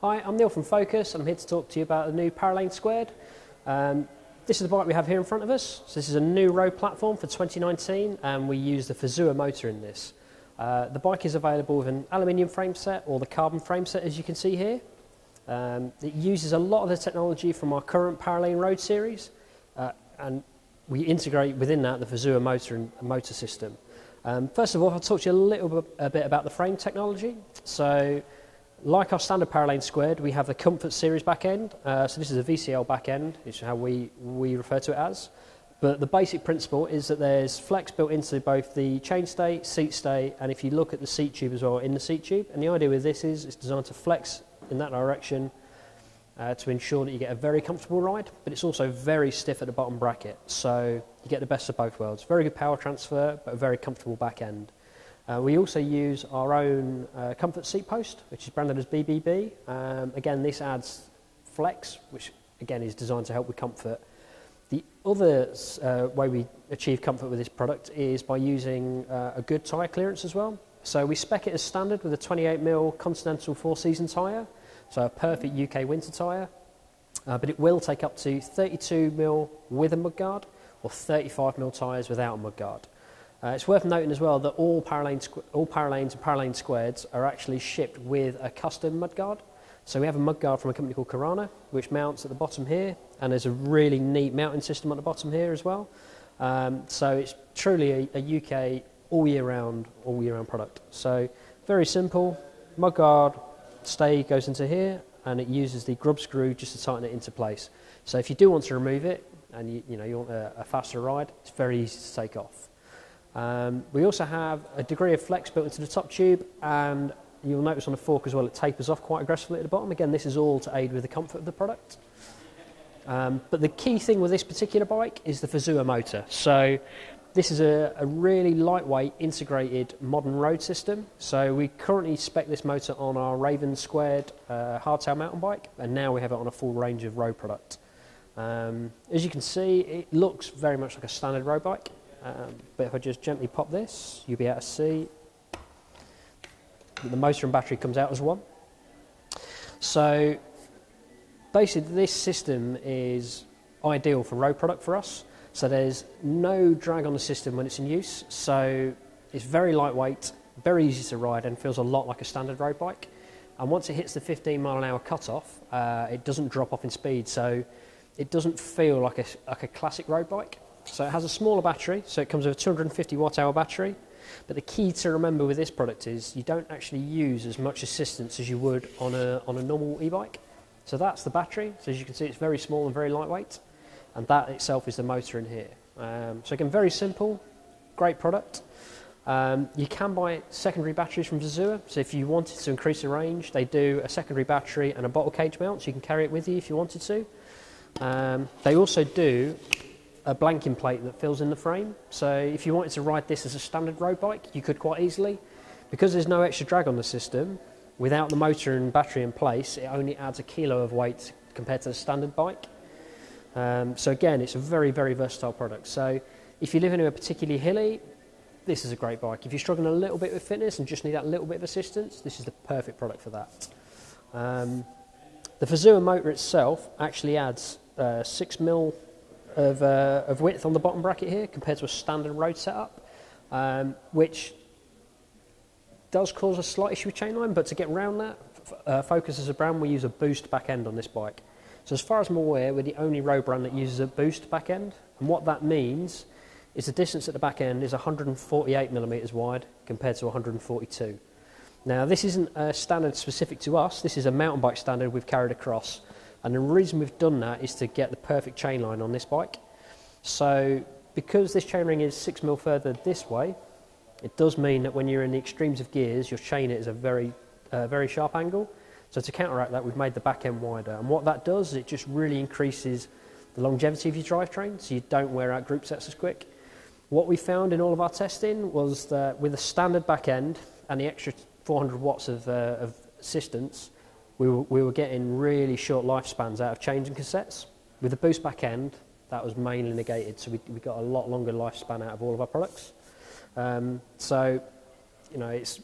Hi, I'm Neil from Focus. I'm here to talk to you about the new Paralane Squared. This is the bike we have here in front of us. So this is a new road platform for 2019 and we use the Fazua motor in this. The bike is available with an aluminium frame set or the carbon frame set, as you can see here. It uses a lot of the technology from our current Paralane Road series and we integrate within that the Fazua motor and motor system. First of all, I'll talk to you a bit about the frame technology. So, like our standard Paralane Squared, we have the Comfort Series back end. So this is a VCL back end, which is how we refer to it as. But the basic principle is that there's flex built into both the chainstay, seat stay, and if you look at the seat tube as well, in the seat tube. And the idea with this is it's designed to flex in that direction to ensure that you get a very comfortable ride, but it's also very stiff at the bottom bracket. So you get the best of both worlds. Very good power transfer, but a very comfortable back end. We also use our own comfort seat post, which is branded as BBB. Again, this adds flex, which again is designed to help with comfort. The other way we achieve comfort with this product is by using a good tyre clearance as well. So we spec it as standard with a 28mm Continental 4-season tyre, so a perfect UK winter tyre. But it will take up to 32mm with a mudguard or 35mm tyres without a mudguard. It's worth noting as well that all Paralanes and Paralane Squareds are actually shipped with a custom mudguard. So we have a mudguard from a company called Karana, which mounts at the bottom here, and there's a really neat mounting system at the bottom here as well. So it's truly a UK all year round product. So very simple, mudguard stay goes into here, and it uses the grub screw just to tighten it into place. So if you do want to remove it, and you want a faster ride, it's very easy to take off. We also have a degree of flex built into the top tube, and you'll notice on the fork as well it tapers off quite aggressively at the bottom. Again, this is all to aid with the comfort of the product. But the key thing with this particular bike is the Fazua motor. So this is a really lightweight integrated modern road system. So we currently spec this motor on our Raven Squared hardtail mountain bike, and now we have it on a full range of road product. As you can see, it looks very much like a standard road bike. But if I just gently pop this, you'll be able to see that the motor and battery comes out as one. So basically this system is ideal for road product for us. So there's no drag on the system when it's in use. So it's very lightweight, very easy to ride, and feels a lot like a standard road bike. And once it hits the 15-mile-an-hour cutoff, it doesn't drop off in speed. So it doesn't feel like a classic road bike. So it has a smaller battery, so it comes with a 250 watt-hour battery. But the key to remember with this product is you don't actually use as much assistance as you would on a normal e-bike. So that's the battery. So as you can see, it's very small and very lightweight. And that itself is the motor in here. So again, very simple, great product. You can buy secondary batteries from Fazua. So if you wanted to increase the range, they do a secondary battery and a bottle cage mount, so you can carry it with you if you wanted to. They also do a blanking plate that fills in the frame. So if you wanted to ride this as a standard road bike, you could quite easily. Because there's no extra drag on the system, without the motor and battery in place, it only adds a kilo of weight compared to the standard bike. So again, it's a very, very versatile product. So if you live anywhere particularly hilly, this is a great bike. If you're struggling a little bit with fitness and just need that little bit of assistance, this is the perfect product for that. The Fazua motor itself actually adds 6mm of width on the bottom bracket here compared to a standard road setup, which does cause a slight issue with chainline, but to get around that, Focus as a brand, we use a boost back end on this bike. So as far as I'm aware, we're the only road brand that uses a boost back end, and what that means is the distance at the back end is 148mm wide compared to 142. Now this isn't a standard specific to us, this is a mountain bike standard we've carried across. And the reason we've done that is to get the perfect chain line on this bike. So because this chainring is 6mm further this way, it does mean that when you're in the extremes of gears, your chain is a very sharp angle. So to counteract that, we've made the back end wider. And what that does is it just really increases the longevity of your drivetrain, so you don't wear out group sets as quick. What we found in all of our testing was that with a standard back end and the extra 400 watts of assistance, we were getting really short lifespans out of changing cassettes. With the boost back end, that was mainly negated, so we got a lot longer lifespan out of all of our products. So, you know, it's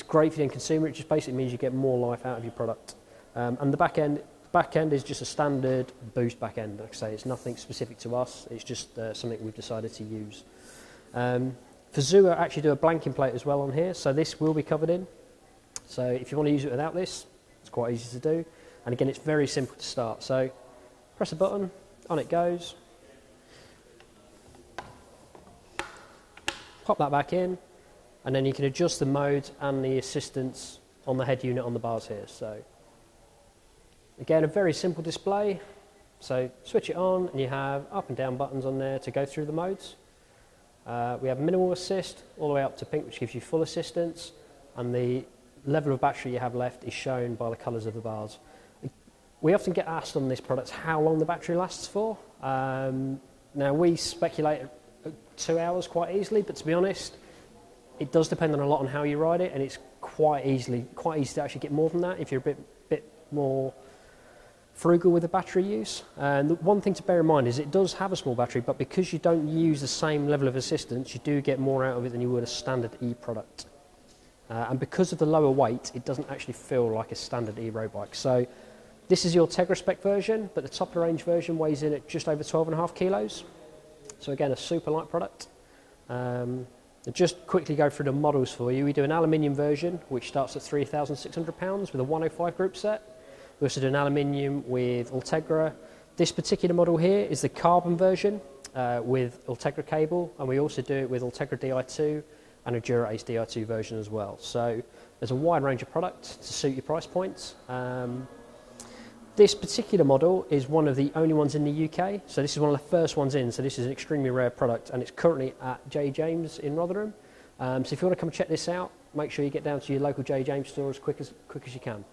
great for the end consumer. It just basically means you get more life out of your product. And the back end is just a standard boost back end. Like I say, it's nothing specific to us. It's just something we've decided to use. Fazua actually do a blanking plate as well on here, so this will be covered in. So if you want to use it without this, it's quite easy to do. And again, it's very simple to start. So press a button, on it goes. Pop that back in, and then you can adjust the mode and the assistance on the head unit on the bars here. So again, a very simple display. So switch it on, and you have up and down buttons on there to go through the modes. We have minimal assist all the way up to pink, which gives you full assistance, and the level of battery you have left is shown by the colours of the bars. We often get asked on this product how long the battery lasts for. Now we speculate 2 hours quite easily, but to be honest, it does depend on a lot on how you ride it, and it's quite easy to actually get more than that if you're a bit more frugal with the battery use. And the one thing to bear in mind is it does have a small battery, but because you don't use the same level of assistance, you do get more out of it than you would a standard E product. And because of the lower weight, it doesn't actually feel like a standard E road bike. So this is your Tegra spec version, but the top of the range version weighs in at just over 12.5 kilos. So again, a super light product. Just quickly go through the models for you. We do an aluminium version, which starts at £3,600 with a 105 group set. We also do an aluminium with Ultegra. This particular model here is the carbon version with Ultegra cable, and we also do it with Ultegra Di2 and a Dura-Ace Di2 version as well. So there's a wide range of products to suit your price points. This particular model is one of the only ones in the UK, so this is one of the first ones in, so this is an extremely rare product, and it's currently at J. James in Rotherham. So if you want to come check this out, make sure you get down to your local J. James store as quick as you can.